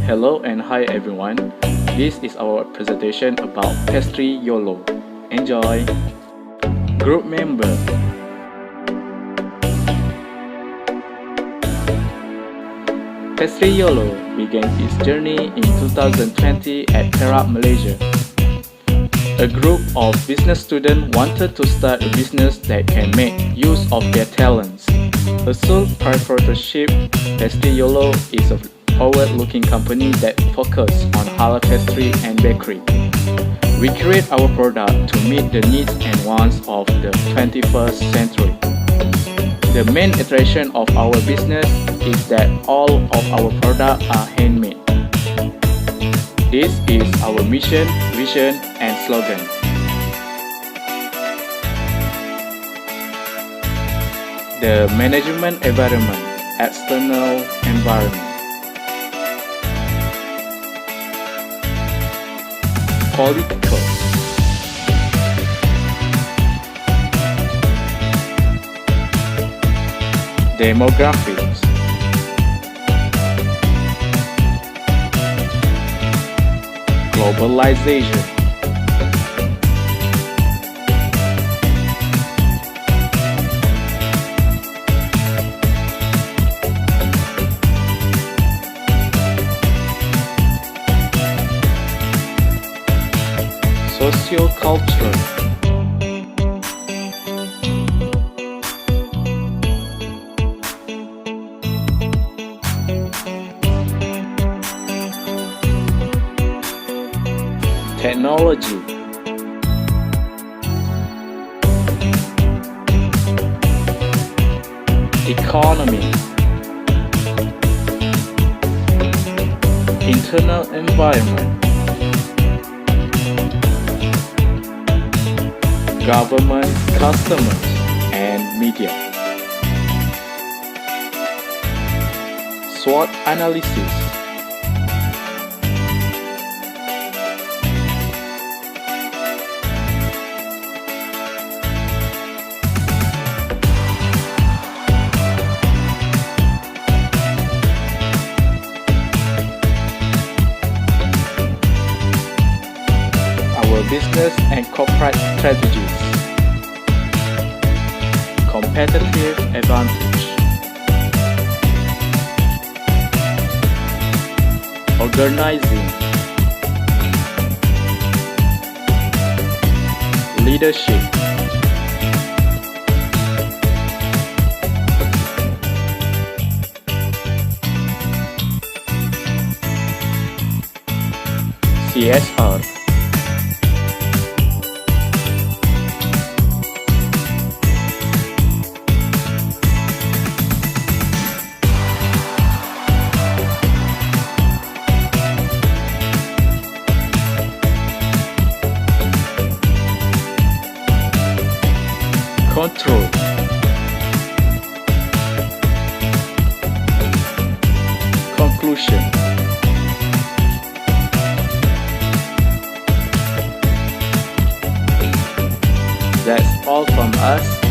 Hello and hi everyone. This is our presentation about Pastry Yolo. Enjoy! Group member. Pastry Yolo began its journey in 2020 at Perak, Malaysia. A group of business students wanted to start a business that can make use of their talents. A sole proprietorship, Pastry Yolo is a forward-looking company that focuses on halal pastry and bakery. We create our product to meet the needs and wants of the 21st century. The main attraction of our business is that all of our products are handmade. This is our mission, vision, and slogan. The management environment, external environment. Political. Demographics. Globalization. Sociocultural. Technology. Economy. Internal environment. Government, customers, and media. SWOT analysis. Our business and corporate strategies. Competitive advantage. Organizing. Leadership. CSR. Control. Conclusion. That's all from us.